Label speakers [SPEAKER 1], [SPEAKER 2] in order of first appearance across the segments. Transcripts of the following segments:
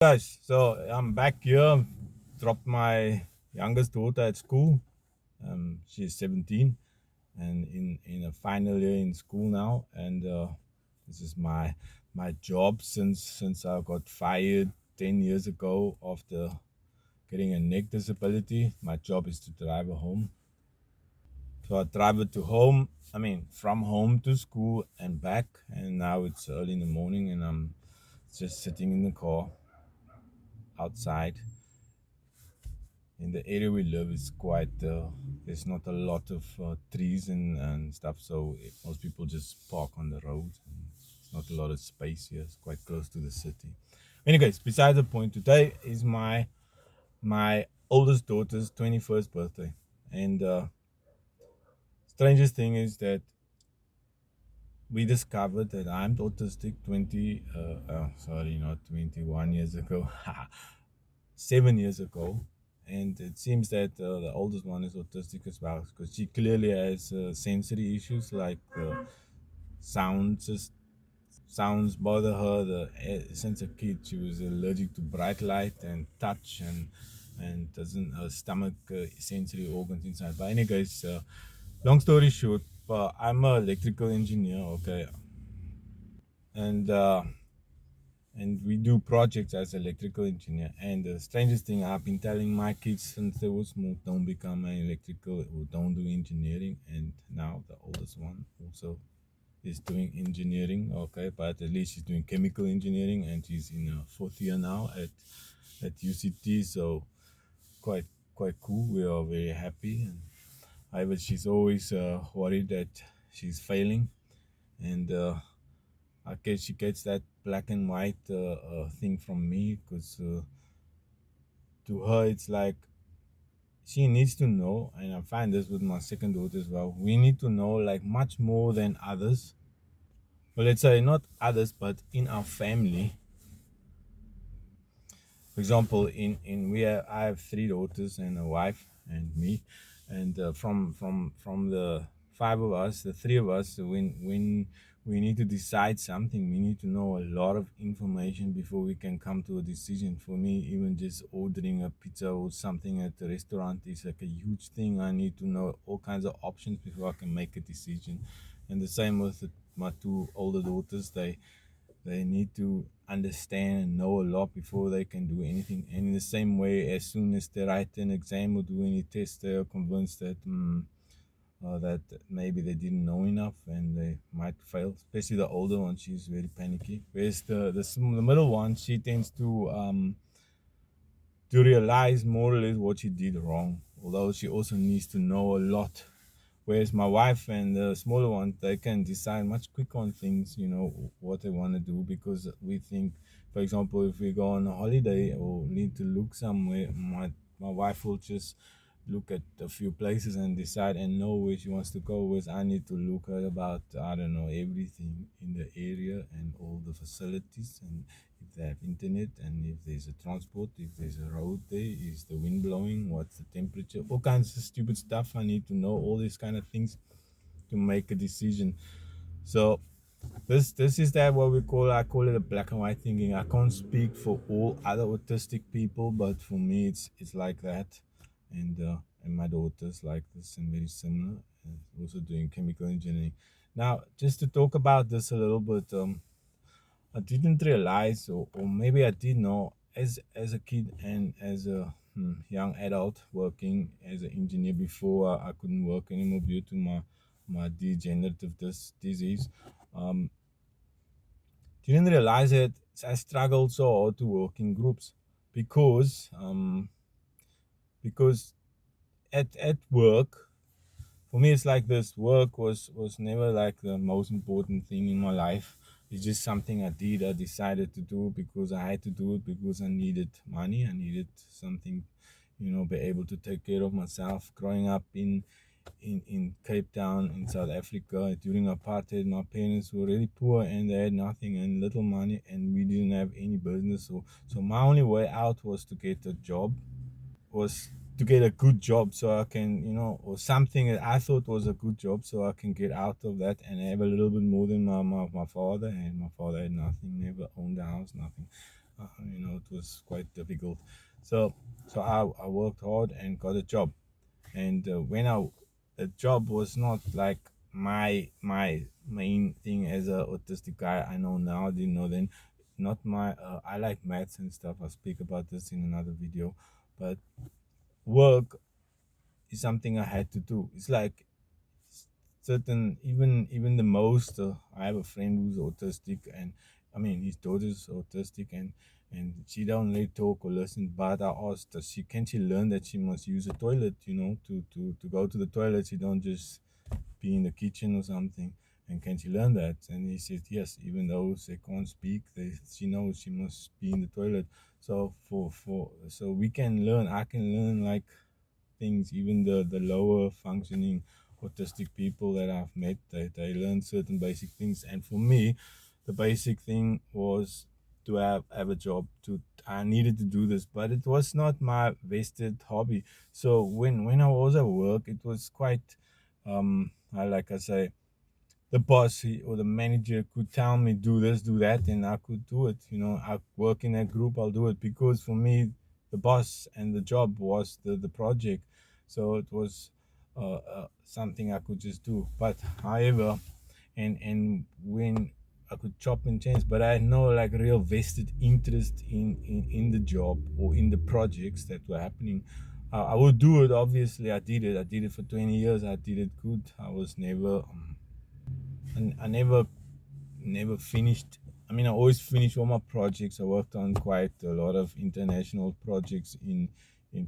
[SPEAKER 1] Guys, so I'm back here. Dropped my youngest daughter at school. She's 17 and in a final year in school now. And this is my job since I got fired 10 years ago after getting a neck disability. My job is to drive her home. So I drive her to home. I mean, from home to school and back. And now it's early in the morning, and I'm just sitting in the car outside. In the area we live is quite there's not a lot of trees and stuff, so most people just park on the road. It's not a lot of space here. It's quite close to the city. Anyways, besides the point, today is my oldest daughter's 21st birthday, and strangest thing is that we discovered that I'm autistic sorry, not 21 years ago, 7 years ago. And it seems that the oldest one is autistic as well, because she clearly has sensory issues like sounds. Just sounds bother her. Since a kid, she was allergic to bright light and touch, and doesn't her stomach sensory organs inside. But anyways, long story short, I'm an electrical engineer. Okay, and and we do projects as electrical engineer. And the strangest thing, I've been telling my kids since they were small, don't become an electrical or don't do engineering. And now the oldest one also is doing engineering. Okay, but at least she's doing chemical engineering, and she's in her fourth year now at UCT. So quite quite cool. We are very happy. And however, she's always worried that she's failing. And I guess she gets that black and white thing from me, because to her it's like she needs to know. And I find this with my second daughter as well. We need to know like much more than others. Well, let's say not others, but in our family. For example, I have three daughters and a wife and me, and from the five of us, the three of us, when we need to decide something, we need to know a lot of information before we can come to a decision. For me, even just ordering a pizza or something at the restaurant is like a huge thing. I need to know all kinds of options before I can make a decision. And the same with my two older daughters. They need to understand and know a lot before they can do anything. And in the same way, as soon as they write an exam or do any test, they are convinced that maybe they didn't know enough and they might fail. Especially the older one, she's very panicky. Whereas the middle one, she tends to realize more or less what she did wrong, although she also needs to know a lot. Whereas my wife and the smaller one, they can decide much quicker on things, what they want to do, because we think, for example, if we go on a holiday or need to look somewhere, my wife will just look at a few places and decide and know where she wants to go. Whereas I need to look at about, I don't know, everything in the area and all the facilities, and if they have internet, and if there's a transport, if there's a road there, is the wind blowing, what's the temperature, all kinds of stupid stuff. I need to know all these kind of things to make a decision. So this is that what I call it a black and white thinking. I can't speak for all other autistic people, but for me it's like that. And my daughter's like this and very similar, and also doing chemical engineering. Now, just to talk about this a little bit, I didn't realize, or maybe I did know, as a kid and as a young adult working as an engineer before I couldn't work anymore due to my degenerative disease. Um, didn't realize that I struggled so hard to work in groups, because at work, for me it's like this: work was never like the most important thing in my life. It's just something I did. I decided to do because I had to do it, because I needed money. I needed something, be able to take care of myself. Growing up in Cape Town in South Africa during apartheid, my parents were really poor and they had nothing and little money, and we didn't have any business. So my only way out was to get a job, was to get a good job, so I can, or something that I thought was a good job, so I can get out of that and have a little bit more than my father. And my father had nothing, never owned a house, nothing. it was quite difficult. So I worked hard and got a job. And when I the job was not like my main thing as a autistic guy. I know now, I didn't know then. Not my I like maths and stuff. I'll speak about this in another video. But work is something I had to do. It's like certain, even the most I have a friend who's autistic, and I mean his daughter's autistic, and she don't really talk or listen. But I asked her, can she learn that she must use a toilet, to go to the toilet. She don't just be in the kitchen or something. And can she learn that? And he said yes, even though they can't speak, she knows she must be in the toilet. So so we can learn. I can learn like things. Even the lower functioning autistic people that I've met, they learn certain basic things. And for me, the basic thing was to have a job. To I needed to do this, but it was not my vested hobby. So when I was at work, it was quite like I say, the boss or the manager could tell me do this, do that, and I could do it. I work in a group, I'll do it, because for me, the boss and the job was the project. So it was something I could just do. But however, and when I could chop and change, but I had no like real vested interest in the job or in the projects that were happening. I would do it. Obviously, I did it for 20 years. I did it good. I was never and I never finished. I mean, I always finish all my projects. I worked on quite a lot of international projects in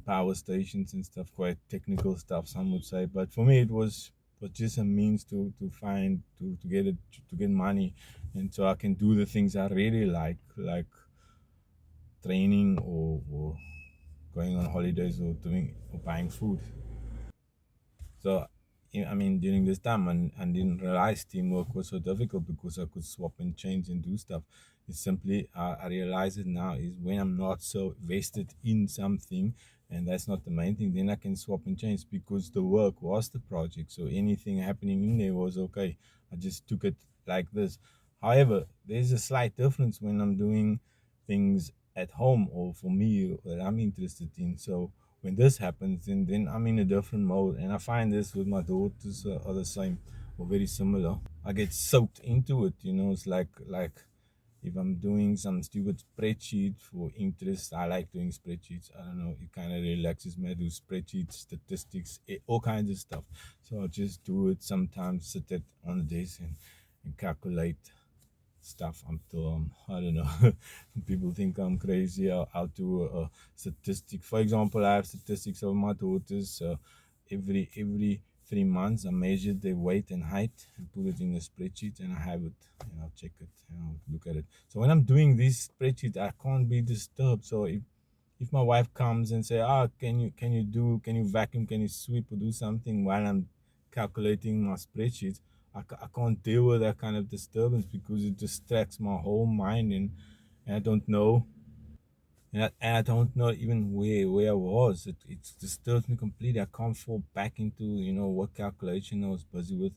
[SPEAKER 1] power stations and stuff, quite technical stuff, some would say. But for me, it was just a means to get it, to get money, and so I can do the things I really like training, or going on holidays, or doing or buying food. So, I mean, during this time, I didn't realize teamwork was so difficult, because I could swap and change and do stuff. It's simply, I realize it now, is when I'm not so vested in something, and that's not the main thing, then I can swap and change, because the work was the project. So anything happening in there was okay. I just took it like this. However, there's a slight difference when I'm doing things at home, or for me, that I'm interested in. So when this happens, then I'm in a different mode. And I find this with my daughters are the same, or very similar. I get soaked into it. It's like if I'm doing some stupid spreadsheet for interest. I like doing spreadsheets. I don't know, it kind of relaxes me. I do spreadsheets, statistics, all kinds of stuff. So I'll just do it sometimes, sit it on the desk, and calculate stuff until I don't know. People think I'm crazy. I'll do a statistic. For example, I have statistics of my daughters. Every 3 months, I measure their weight and height and put it in a spreadsheet, and I have it, and I'll check it, and I'll look at it. So when I'm doing this spreadsheet, I can't be disturbed. So if my wife comes and say, can you vacuum, can you sweep, or do something while I'm calculating my spreadsheet, I can't deal with that kind of disturbance, because it distracts my whole mind, and I don't know, and I don't know even where I was. It disturbs me completely. I can't fall back into what calculation I was busy with,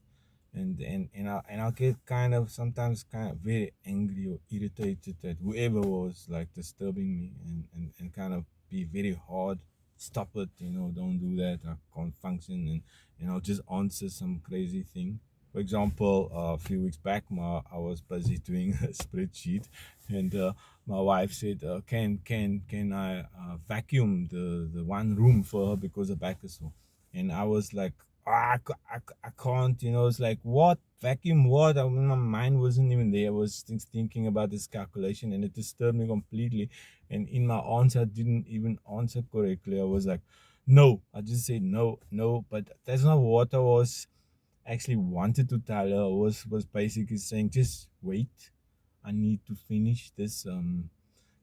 [SPEAKER 1] and I'll get kind of sometimes kind of very angry or irritated at whoever was like disturbing me, and kind of be very hard. Stop it, don't do that. I can't function, and I'll just answer some crazy thing. For example, a few weeks back, I was busy doing a spreadsheet, and my wife said, "Can I vacuum the one room for her, because the back is sore?" And I was like, I can't. It's like, what vacuum? What? My mind wasn't even there. I was thinking about this calculation, and it disturbed me completely. And in my answer, I didn't even answer correctly. I was like, no. I just said no, no. But that's not what I was actually wanted to tell her. Was basically saying, just wait. I need to finish this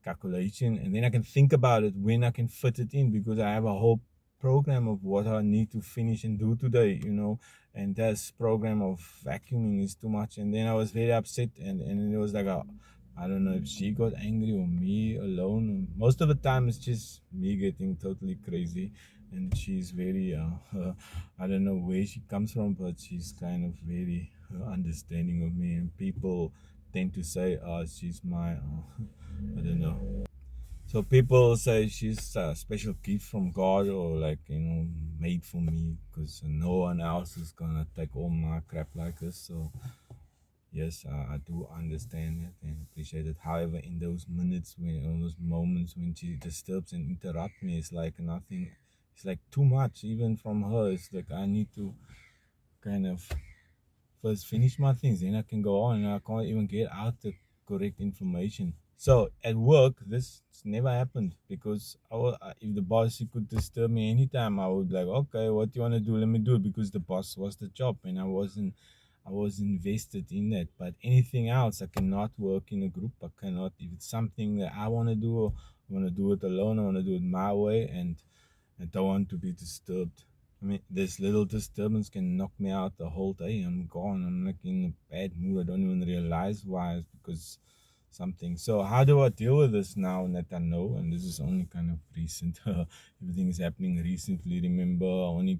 [SPEAKER 1] calculation, and then I can think about it when I can fit it in, because I have a whole program of what I need to finish and do today, and this program of vacuuming is too much. And then I was very upset, and it was like I don't know if she got angry or me alone. Most of the time it's just me getting totally crazy, and she's very I don't know where she comes from, but she's kind of very understanding of me. And tend to say, she's my, I don't know. So people say she's a special gift from God, or like, made for me, because no one else is gonna take all my crap like this. So yes, I do understand it and appreciate it. However, in those minutes, in those moments when she disturbs and interrupts me, it's like nothing. It's like too much, even from her. It's like I need to kind of first finish my things, then I can go on, and I can't even get out the correct information. So at work, this never happened, because if the boss, he could disturb me anytime, I would be like, okay, what do you want to do? Let me do it, because the boss was the job, and I was invested in that. But anything else, I cannot work in a group. I cannot, if it's something that I want to do, I want to do it alone. I want to do it my way, and I don't want to be disturbed. I mean, this little disturbance can knock me out the whole day. I'm gone. I'm like in a bad mood. I don't even realize why. It's because something. So how do I deal with this now that I know? And this is only kind of recent. Everything is happening recently. Remember, I only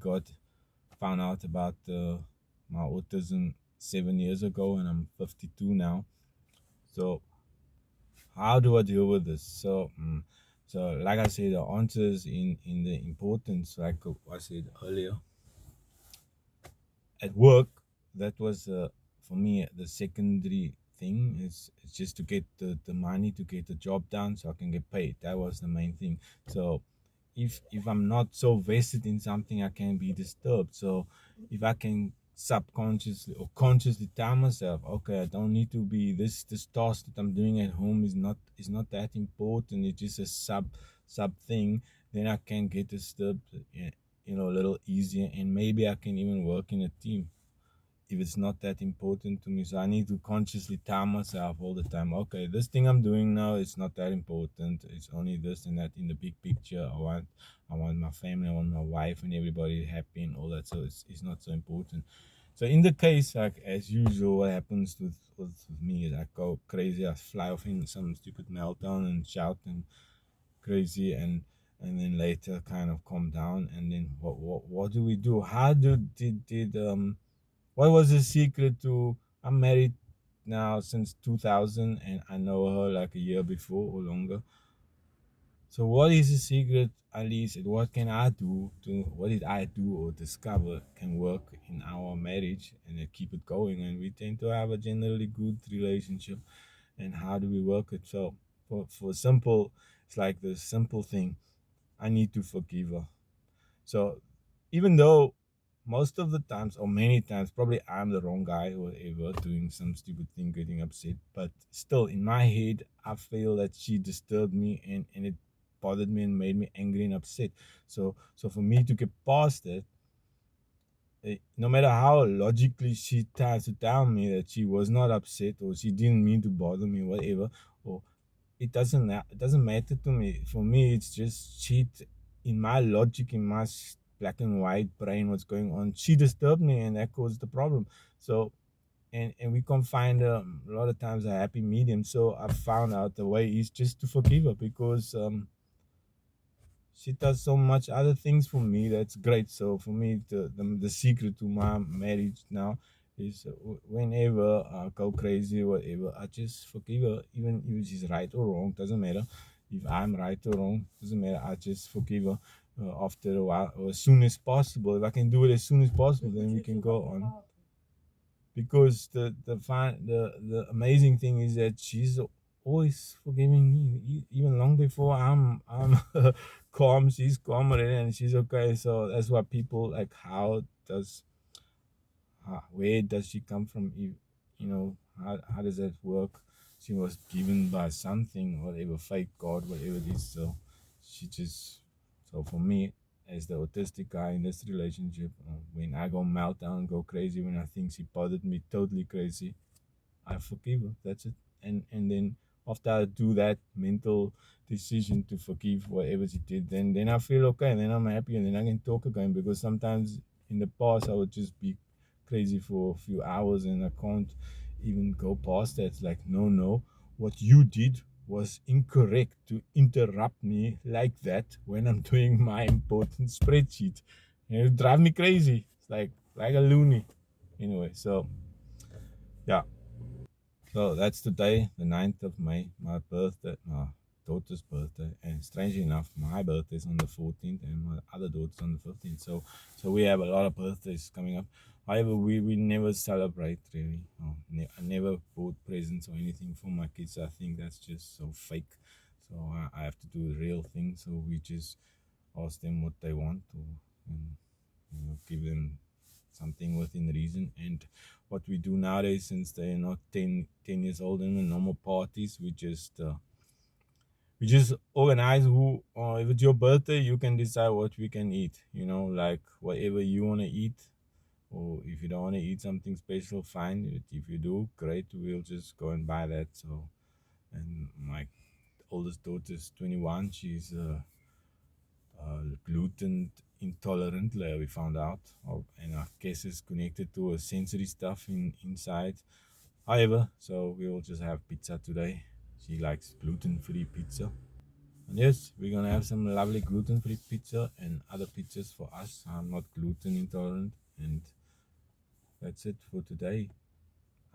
[SPEAKER 1] found out about my autism 7 years ago, and I'm 52 now. So how do I deal with this? So like I said, the answers in the importance, like I said earlier, at work, that was for me the secondary thing. It's just to get the money to get the job done so I can get paid. That was the main thing. So if I'm not so vested in something, I can be disturbed. So if I can subconsciously or consciously tell myself, okay, I don't need to be this task that I'm doing at home is not that important. It's just a sub thing. Then I can get disturbed, a little easier, and maybe I can even work in a team if it's not that important to me. So I need to consciously tell myself all the time, okay, this thing I'm doing now, it's not that important. It's only this and that in the big picture. I want my family, I want my wife and everybody happy and all that. So it's not so important. So in the case, like as usual, what happens with me is I go crazy. I fly off in some stupid meltdown and shout and crazy, and then later kind of calm down. And then what do we do? How did what was the secret to? I'm married now since 2000, and I know her like a year before or longer. So what is the secret, at least, and what can I do to, what did I do or discover can work in our marriage and keep it going? And we tend to have a generally good relationship. And how do we work it? So for simple, it's like the simple thing. I need to forgive her. So even though most of the times or many times probably I'm the wrong guy or whatever, doing some stupid thing, getting upset, but still in my head I feel that she disturbed me, and it bothered me and made me angry and upset. So for me to get past it, no matter how logically she tries to tell me that she was not upset or she didn't mean to bother me, whatever, or it doesn't matter to me. For me, it's just cheat in my logic, in my black and white brain, what's going on. She disturbed me, and that caused the problem. So, and we can't find a lot of times a happy medium. So I found out the way is just to forgive her, because she does so much other things for me that's great. So for me, the secret to my marriage now is, whenever I go crazy or whatever, I just forgive her, even if she's right or wrong, doesn't matter. If I'm right or wrong, doesn't matter. I just forgive her after a while, or as soon as possible. If I can do it as soon as possible, then we can go on. Because the amazing thing is that she's always forgiving me, even long before I'm calm. She's calm already, and she's okay. So that's why people like, does where does she come from? How does that work? She was given by something, whatever, fake God, whatever it is. So she just, so for me, as the autistic guy in this relationship, when I go meltdown, go crazy, when I think she bothered me totally crazy, I forgive her. That's it. And then after I do that mental decision to forgive whatever she did, then I feel okay, and then I'm happy, and then I can talk again. Because sometimes in the past I would just be crazy for a few hours, and I can't even go past that. It's like, no, what you did was incorrect to interrupt me like that when I'm doing my important spreadsheet. And it drive me crazy. It's like a loony. Anyway, so yeah. So that's today, the 9th of May, my birthday, my daughter's birthday. And strangely enough, my birthday is on the 14th and my other daughter's on the 15th. So we have a lot of birthdays coming up. However, we never celebrate really. Oh, I never bought presents or anything for my kids. I think that's just so fake. So I have to do the real thing. So we just ask them what they want, or and, give them something within reason. And what we do nowadays, since they're not 10 years old in the normal parties, we just organize who, if it's your birthday, you can decide what we can eat, like whatever you want to eat. Or if you don't want to eat something special, fine. If you do, great, we'll just go and buy that. So, and my oldest daughter's 21. She's gluten intolerant, like we found out, and I guess it's connected to a sensory stuff inside. However, so we will just have pizza today. She likes gluten-free pizza. And yes, we're gonna have some lovely gluten-free pizza and other pizzas for us. I'm not gluten intolerant, and that's it for today.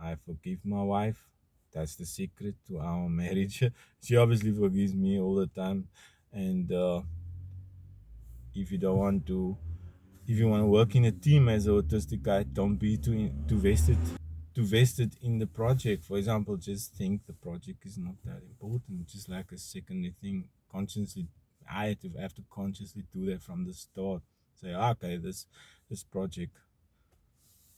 [SPEAKER 1] I forgive my wife. That's the secret to our marriage. She obviously forgives me all the time, and if you don't want to if you want to work in a team as an autistic guy, don't be too vested in the project. For example, just think the project is not that important. Just like a secondary thing, consciously, I have to consciously do that from the start. Say, okay, this project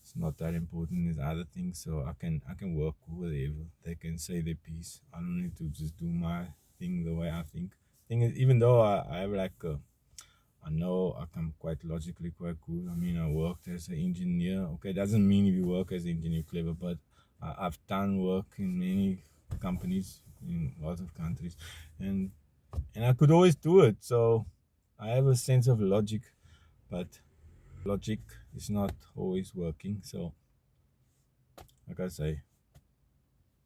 [SPEAKER 1] is not that important. There's other things, so I can work whatever. They can say their piece. I don't need to just do my thing the way I think. Thing is, even though I have like a I know I'm quite logically quite good. I mean, I worked as an engineer. Okay, doesn't mean if you work as an engineer clever, but I've done work in many companies in lots of countries, and I could always do it. So I have a sense of logic, but logic is not always working. So, like I say,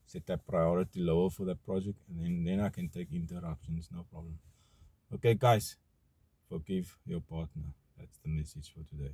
[SPEAKER 1] set that priority lower for that project, and then I can take interruptions, no problem. Okay, guys, forgive your partner. That's the message for today.